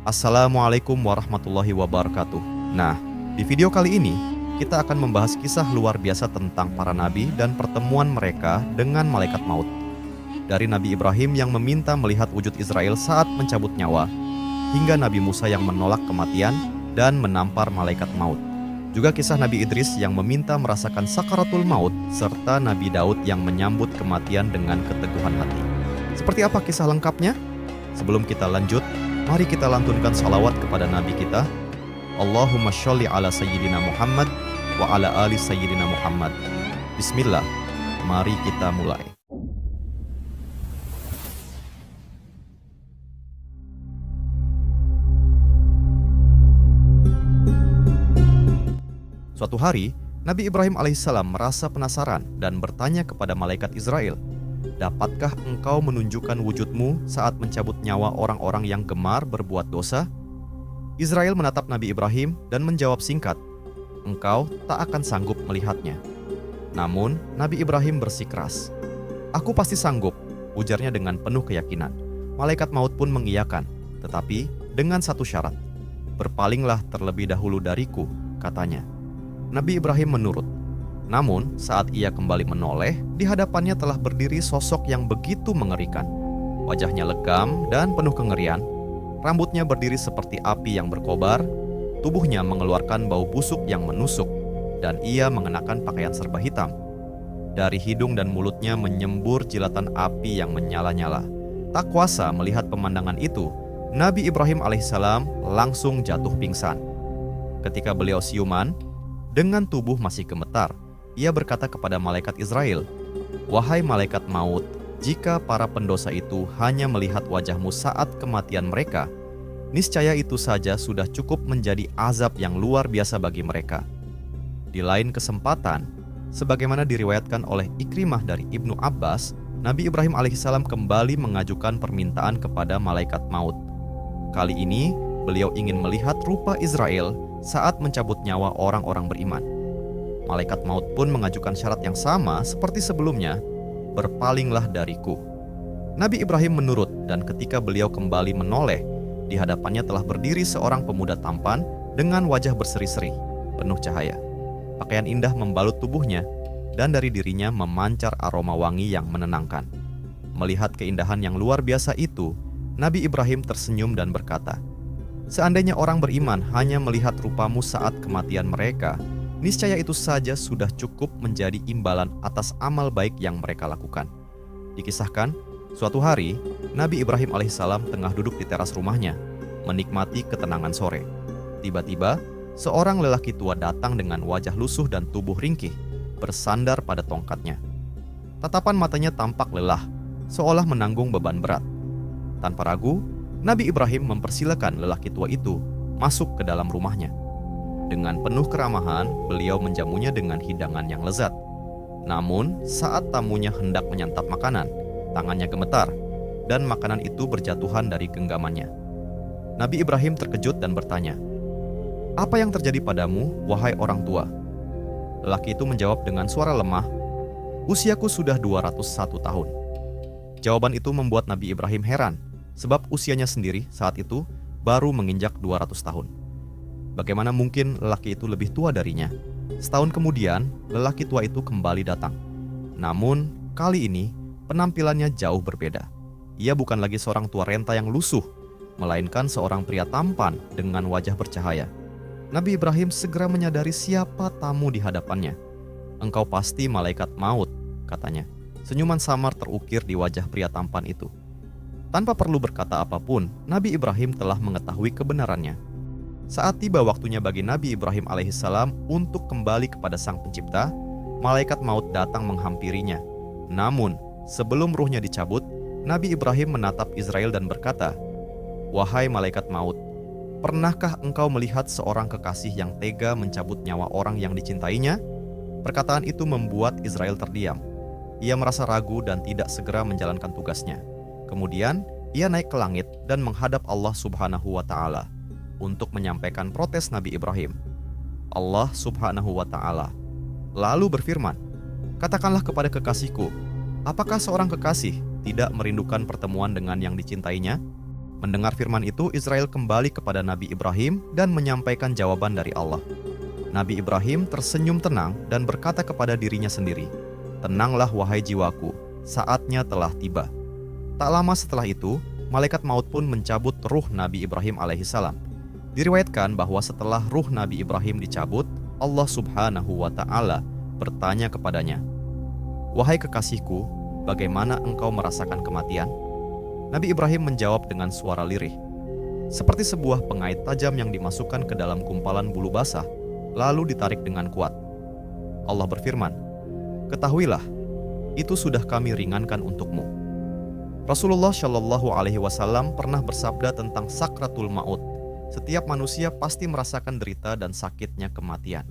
Assalamualaikum warahmatullahi wabarakatuh. Nah, di video kali ini kita akan membahas kisah luar biasa tentang para nabi dan pertemuan mereka dengan malaikat maut. Dari Nabi Ibrahim yang meminta melihat wujud Israel saat mencabut nyawa, hingga Nabi Musa yang menolak kematian dan menampar malaikat maut. Juga kisah Nabi Idris yang meminta merasakan sakaratul maut, serta Nabi Daud yang menyambut kematian dengan keteguhan hati. Seperti apa kisah lengkapnya? Sebelum kita lanjut, mari kita lantunkan salawat kepada Nabi kita. Allahumma sholli ala Sayyidina Muhammad wa ala ali Sayyidina Muhammad. Bismillah, mari kita mulai. Suatu hari, Nabi Ibrahim alaihissalam merasa penasaran dan bertanya kepada malaikat Israel, "Dapatkah engkau menunjukkan wujudmu saat mencabut nyawa orang-orang yang gemar berbuat dosa?" Israel menatap Nabi Ibrahim dan menjawab singkat, "Engkau tak akan sanggup melihatnya." Namun, Nabi Ibrahim bersikeras, "Aku pasti sanggup," ujarnya dengan penuh keyakinan. Malaikat maut pun mengiyakan, tetapi dengan satu syarat, "Berpalinglah terlebih dahulu dariku," katanya. Nabi Ibrahim menurut. Namun, saat ia kembali menoleh, di hadapannya telah berdiri sosok yang begitu mengerikan. Wajahnya legam dan penuh kengerian, rambutnya berdiri seperti api yang berkobar, tubuhnya mengeluarkan bau busuk yang menusuk, dan ia mengenakan pakaian serba hitam. Dari hidung dan mulutnya menyembur jilatan api yang menyala-nyala. Tak kuasa melihat pemandangan itu, Nabi Ibrahim alaihissalam langsung jatuh pingsan. Ketika beliau siuman, dengan tubuh masih gemetar, ia berkata kepada malaikat Israel, "Wahai malaikat maut, jika para pendosa itu hanya melihat wajahmu saat kematian mereka, niscaya itu saja sudah cukup menjadi azab yang luar biasa bagi mereka." Di lain kesempatan, sebagaimana diriwayatkan oleh Ikrimah dari Ibnu Abbas, Nabi Ibrahim alaihissalam kembali mengajukan permintaan kepada malaikat maut. Kali ini, beliau ingin melihat rupa Israel saat mencabut nyawa orang-orang beriman. Malaikat maut pun mengajukan syarat yang sama seperti sebelumnya, "Berpalinglah dariku." Nabi Ibrahim menurut, dan ketika beliau kembali menoleh, di hadapannya telah berdiri seorang pemuda tampan dengan wajah berseri-seri, penuh cahaya. Pakaian indah membalut tubuhnya, dan dari dirinya memancar aroma wangi yang menenangkan. Melihat keindahan yang luar biasa itu, Nabi Ibrahim tersenyum dan berkata, "Seandainya orang beriman hanya melihat rupamu saat kematian mereka, niscaya itu saja sudah cukup menjadi imbalan atas amal baik yang mereka lakukan." Dikisahkan, suatu hari, Nabi Ibrahim alaihissalam tengah duduk di teras rumahnya, menikmati ketenangan sore. Tiba-tiba, seorang lelaki tua datang dengan wajah lusuh dan tubuh ringkih, bersandar pada tongkatnya. Tatapan matanya tampak lelah, seolah menanggung beban berat. Tanpa ragu, Nabi Ibrahim mempersilakan lelaki tua itu masuk ke dalam rumahnya. Dengan penuh keramahan, beliau menjamunya dengan hidangan yang lezat. Namun, saat tamunya hendak menyantap makanan, tangannya gemetar, dan makanan itu berjatuhan dari genggamannya. Nabi Ibrahim terkejut dan bertanya, "Apa yang terjadi padamu, wahai orang tua?" Lelaki itu menjawab dengan suara lemah, "Usiaku sudah 201 tahun." Jawaban itu membuat Nabi Ibrahim heran, sebab usianya sendiri saat itu baru menginjak 200 tahun. Bagaimana mungkin lelaki itu lebih tua darinya? Setahun kemudian, lelaki tua itu kembali datang. Namun, kali ini penampilannya jauh berbeda. Ia bukan lagi seorang tua renta yang lusuh, melainkan seorang pria tampan dengan wajah bercahaya. Nabi Ibrahim segera menyadari siapa tamu di hadapannya. "Engkau pasti malaikat maut," katanya. Senyuman samar terukir di wajah pria tampan itu. Tanpa perlu berkata apapun, Nabi Ibrahim telah mengetahui kebenarannya. Saat tiba waktunya bagi Nabi Ibrahim alaihissalam untuk kembali kepada Sang Pencipta, malaikat maut datang menghampirinya. Namun, sebelum ruhnya dicabut, Nabi Ibrahim menatap Israel dan berkata, "Wahai malaikat maut, pernahkah engkau melihat seorang kekasih yang tega mencabut nyawa orang yang dicintainya?" Perkataan itu membuat Israel terdiam. Ia merasa ragu dan tidak segera menjalankan tugasnya. Kemudian, ia naik ke langit dan menghadap Allah Subhanahu wa Ta'ala untuk menyampaikan protes Nabi Ibrahim. Allah Subhanahu wa Ta'ala lalu berfirman, "Katakanlah kepada kekasihku, apakah seorang kekasih tidak merindukan pertemuan dengan yang dicintainya?" Mendengar firman itu, Israel kembali kepada Nabi Ibrahim dan menyampaikan jawaban dari Allah. Nabi Ibrahim tersenyum tenang dan berkata kepada dirinya sendiri, "Tenanglah wahai jiwaku, saatnya telah tiba." Tak lama setelah itu, malaikat maut pun mencabut ruh Nabi Ibrahim alaihissalam. Diriwayatkan bahwa setelah ruh Nabi Ibrahim dicabut, Allah Subhanahu wa Ta'ala bertanya kepadanya, "Wahai kekasihku, bagaimana engkau merasakan kematian?" Nabi Ibrahim menjawab dengan suara lirih, seperti sebuah pengait tajam yang dimasukkan ke dalam gumpalan bulu basah, lalu ditarik dengan kuat. Allah berfirman, "Ketahuilah, itu sudah kami ringankan untukmu." Rasulullah Shallallahu Alaihi Wasallam pernah bersabda tentang sakratul maut. Setiap manusia pasti merasakan derita dan sakitnya kematian.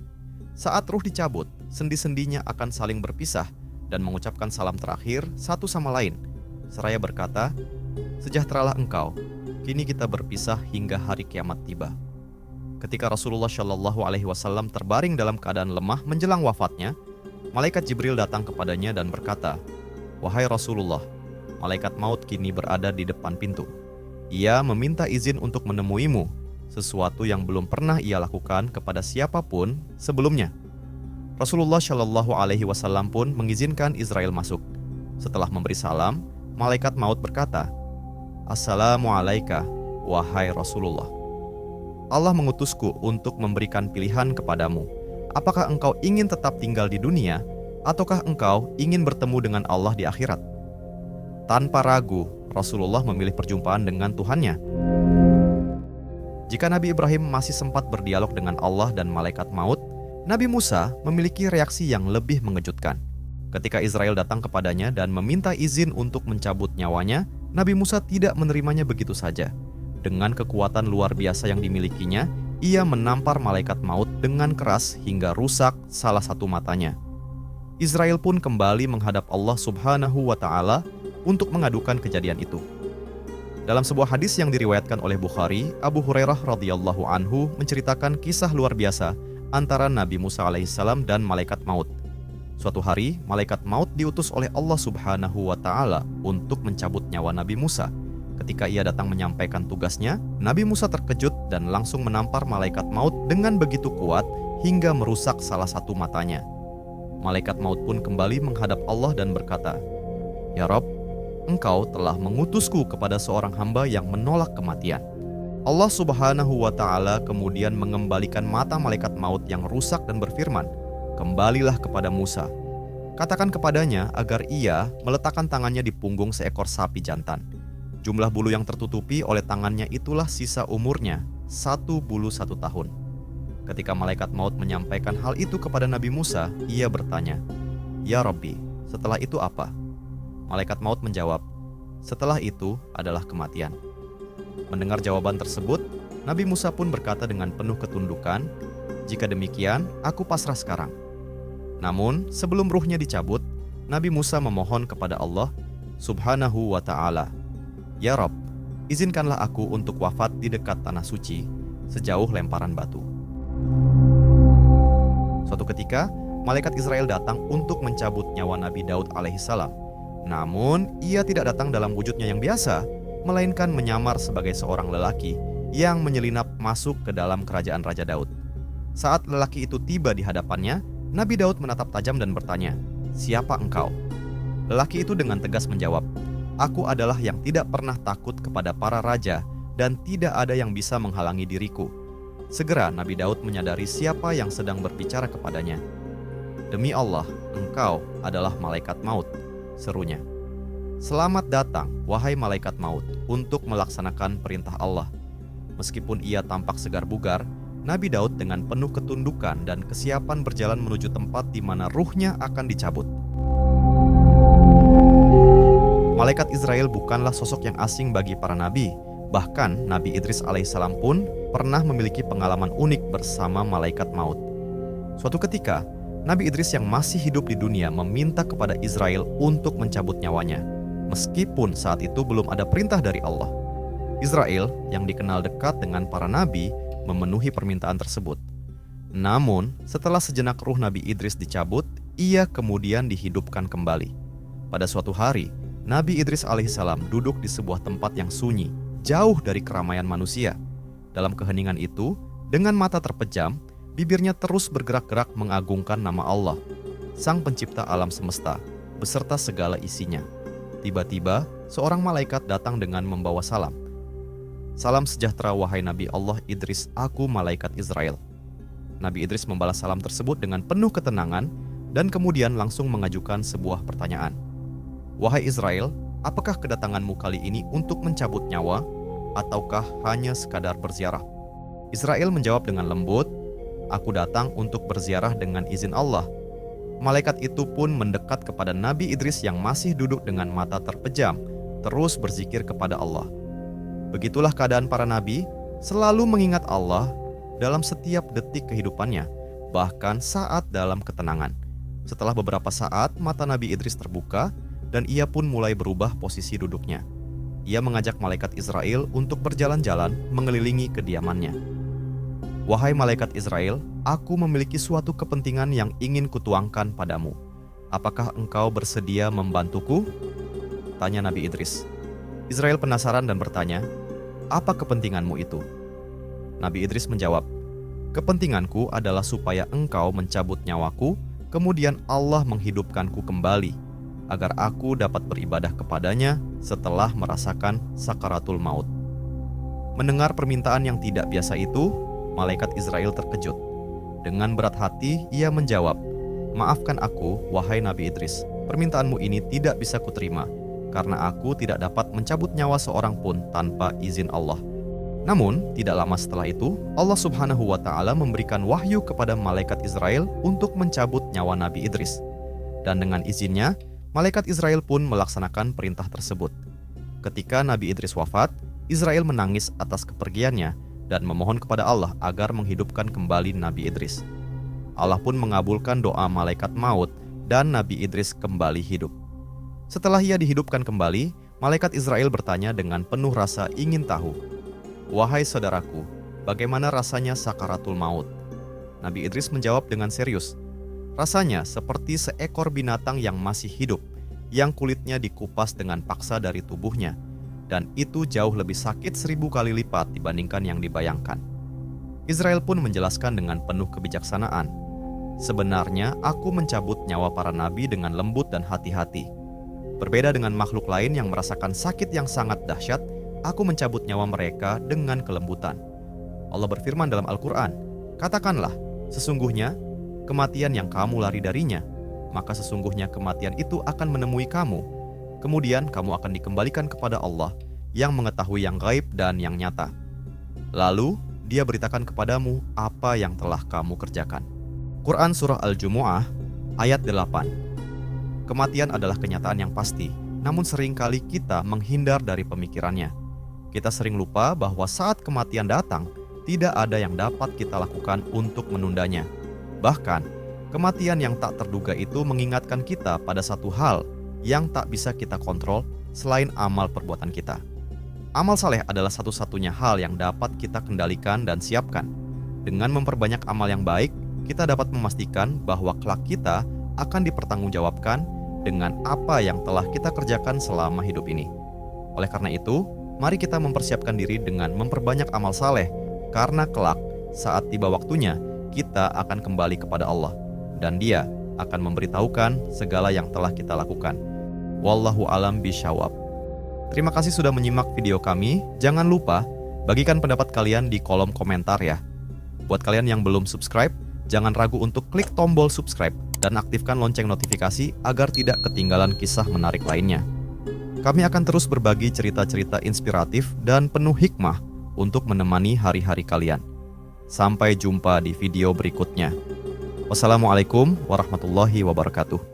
Saat ruh dicabut, sendi-sendinya akan saling berpisah dan mengucapkan salam terakhir satu sama lain, seraya berkata, "Sejahteralah engkau, kini kita berpisah hingga hari kiamat tiba." Ketika Rasulullah Shallallahu Alaihi Wasallam terbaring dalam keadaan lemah menjelang wafatnya, malaikat Jibril datang kepadanya dan berkata, "Wahai Rasulullah, malaikat maut kini berada di depan pintu. Ia meminta izin untuk menemuimu, sesuatu yang belum pernah ia lakukan kepada siapapun sebelumnya." Rasulullah Shallallahu Alaihi Wasallam pun mengizinkan Israel masuk. Setelah memberi salam, malaikat maut berkata, "Assalamualaikum, wahai Rasulullah. Allah mengutusku untuk memberikan pilihan kepadamu. Apakah engkau ingin tetap tinggal di dunia, ataukah engkau ingin bertemu dengan Allah di akhirat?" Tanpa ragu, Rasulullah memilih perjumpaan dengan Tuhannya. Jika Nabi Ibrahim masih sempat berdialog dengan Allah dan malaikat maut, Nabi Musa memiliki reaksi yang lebih mengejutkan. Ketika Israel datang kepadanya dan meminta izin untuk mencabut nyawanya, Nabi Musa tidak menerimanya begitu saja. Dengan kekuatan luar biasa yang dimilikinya, ia menampar malaikat maut dengan keras hingga rusak salah satu matanya. Israel pun kembali menghadap Allah Subhanahu wa Ta'ala untuk mengadukan kejadian itu. Dalam sebuah hadis yang diriwayatkan oleh Bukhari, Abu Hurairah radhiyallahu anhu menceritakan kisah luar biasa antara Nabi Musa alaihissalam dan malaikat maut. Suatu hari, malaikat maut diutus oleh Allah Subhanahu wa Ta'ala untuk mencabut nyawa Nabi Musa. Ketika ia datang menyampaikan tugasnya, Nabi Musa terkejut dan langsung menampar malaikat maut dengan begitu kuat hingga merusak salah satu matanya. Malaikat maut pun kembali menghadap Allah dan berkata, "Ya Rabb, Engkau telah mengutusku kepada seorang hamba yang menolak kematian." Allah Subhanahu wa Ta'ala kemudian mengembalikan mata malaikat maut yang rusak dan berfirman, "Kembalilah kepada Musa. Katakan kepadanya agar ia meletakkan tangannya di punggung seekor sapi jantan. Jumlah bulu yang tertutupi oleh tangannya itulah sisa umurnya, 1 bulu 1 tahun." Ketika malaikat maut menyampaikan hal itu kepada Nabi Musa, ia bertanya, "Ya Rabbi, setelah itu apa?" Malaikat maut menjawab, "Setelah itu adalah kematian." Mendengar jawaban tersebut, Nabi Musa pun berkata dengan penuh ketundukan, "Jika demikian, aku pasrah sekarang." Namun, sebelum ruhnya dicabut, Nabi Musa memohon kepada Allah Subhanahu wa Ta'ala, "Ya Rabb, izinkanlah aku untuk wafat di dekat tanah suci, sejauh lemparan batu." Suatu ketika, malaikat Israel datang untuk mencabut nyawa Nabi Daud alaihissalam. Namun, ia tidak datang dalam wujudnya yang biasa, melainkan menyamar sebagai seorang lelaki yang menyelinap masuk ke dalam kerajaan Raja Daud. Saat lelaki itu tiba di hadapannya, Nabi Daud menatap tajam dan bertanya, "Siapa engkau?" Lelaki itu dengan tegas menjawab, "Aku adalah yang tidak pernah takut kepada para raja dan tidak ada yang bisa menghalangi diriku." Segera Nabi Daud menyadari siapa yang sedang berbicara kepadanya. "Demi Allah, engkau adalah malaikat maut," serunya. "Selamat datang, wahai malaikat maut, untuk melaksanakan perintah Allah." Meskipun ia tampak segar bugar, Nabi Daud dengan penuh ketundukan dan kesiapan berjalan menuju tempat di mana ruhnya akan dicabut. Malaikat Israel bukanlah sosok yang asing bagi para nabi. Bahkan Nabi Idris alaihissalam pun pernah memiliki pengalaman unik bersama malaikat maut. Suatu ketika, Nabi Idris yang masih hidup di dunia meminta kepada Israel untuk mencabut nyawanya, meskipun saat itu belum ada perintah dari Allah. Israel yang dikenal dekat dengan para nabi memenuhi permintaan tersebut. Namun, setelah sejenak ruh Nabi Idris dicabut, ia kemudian dihidupkan kembali. Pada suatu hari, Nabi Idris alaihissalam duduk di sebuah tempat yang sunyi, jauh dari keramaian manusia. Dalam keheningan itu, dengan mata terpejam, bibirnya terus bergerak-gerak mengagungkan nama Allah, Sang Pencipta alam semesta, beserta segala isinya. Tiba-tiba, seorang malaikat datang dengan membawa salam. "Salam sejahtera wahai Nabi Allah Idris, aku malaikat Israel." Nabi Idris membalas salam tersebut dengan penuh ketenangan dan kemudian langsung mengajukan sebuah pertanyaan. "Wahai Israel, apakah kedatanganmu kali ini untuk mencabut nyawa, ataukah hanya sekadar berziarah?" Israel menjawab dengan lembut, "Aku datang untuk berziarah dengan izin Allah." Malaikat itu pun mendekat kepada Nabi Idris yang masih duduk dengan mata terpejam, terus berzikir kepada Allah. Begitulah keadaan para nabi, selalu mengingat Allah dalam setiap detik kehidupannya, bahkan saat dalam ketenangan. Setelah beberapa saat, mata Nabi Idris terbuka dan ia pun mulai berubah posisi duduknya. Ia mengajak malaikat Israel untuk berjalan-jalan mengelilingi kediamannya. "Wahai malaikat Israel, aku memiliki suatu kepentingan yang ingin kutuangkan padamu. Apakah engkau bersedia membantuku?" tanya Nabi Idris. Israel penasaran dan bertanya, "Apa kepentinganmu itu?" Nabi Idris menjawab, "Kepentinganku adalah supaya engkau mencabut nyawaku, kemudian Allah menghidupkanku kembali, agar aku dapat beribadah kepadanya setelah merasakan sakaratul maut." Mendengar permintaan yang tidak biasa itu, malaikat Israel terkejut. Dengan berat hati, ia menjawab, "Maafkan aku, wahai Nabi Idris. Permintaanmu ini tidak bisa kuterima, karena aku tidak dapat mencabut nyawa seorang pun tanpa izin Allah." Namun, tidak lama setelah itu, Allah Subhanahu wa Ta'ala memberikan wahyu kepada malaikat Israel untuk mencabut nyawa Nabi Idris. Dan dengan izinnya, malaikat Israel pun melaksanakan perintah tersebut. Ketika Nabi Idris wafat, Israel menangis atas kepergiannya dan memohon kepada Allah agar menghidupkan kembali Nabi Idris. Allah pun mengabulkan doa malaikat maut dan Nabi Idris kembali hidup. Setelah ia dihidupkan kembali, malaikat Israel bertanya dengan penuh rasa ingin tahu, "Wahai saudaraku, bagaimana rasanya sakaratul maut?" Nabi Idris menjawab dengan serius, "Rasanya seperti seekor binatang yang masih hidup, yang kulitnya dikupas dengan paksa dari tubuhnya, dan itu jauh lebih sakit 1000 kali lipat dibandingkan yang dibayangkan." Israel pun menjelaskan dengan penuh kebijaksanaan, "Sebenarnya aku mencabut nyawa para nabi dengan lembut dan hati-hati. Berbeda dengan makhluk lain yang merasakan sakit yang sangat dahsyat, aku mencabut nyawa mereka dengan kelembutan." Allah berfirman dalam Al-Quran, "Katakanlah, sesungguhnya kematian yang kamu lari darinya, maka sesungguhnya kematian itu akan menemui kamu. Kemudian kamu akan dikembalikan kepada Allah yang mengetahui yang gaib dan yang nyata. Lalu Dia beritakan kepadamu apa yang telah kamu kerjakan." Quran Surah Al-Jumu'ah ayat 8. Kematian adalah kenyataan yang pasti, namun seringkali kita menghindar dari pemikirannya. Kita sering lupa bahwa saat kematian datang, tidak ada yang dapat kita lakukan untuk menundanya. Bahkan, kematian yang tak terduga itu mengingatkan kita pada satu hal yang tak bisa kita kontrol selain amal perbuatan kita. Amal saleh adalah satu-satunya hal yang dapat kita kendalikan dan siapkan. Dengan memperbanyak amal yang baik, kita dapat memastikan bahwa kelak kita akan dipertanggungjawabkan dengan apa yang telah kita kerjakan selama hidup ini. Oleh karena itu, mari kita mempersiapkan diri dengan memperbanyak amal saleh, karena kelak saat tiba waktunya, kita akan kembali kepada Allah, dan Dia akan memberitahukan segala yang telah kita lakukan. Wallahu alam bisyawab. Terima kasih sudah menyimak video kami. Jangan lupa bagikan pendapat kalian di kolom komentar ya. Buat kalian yang belum subscribe, jangan ragu untuk klik tombol subscribe dan aktifkan lonceng notifikasi agar tidak ketinggalan kisah menarik lainnya. Kami akan terus berbagi cerita-cerita inspiratif dan penuh hikmah untuk menemani hari-hari kalian. Sampai jumpa di video berikutnya. Wassalamualaikum warahmatullahi wabarakatuh.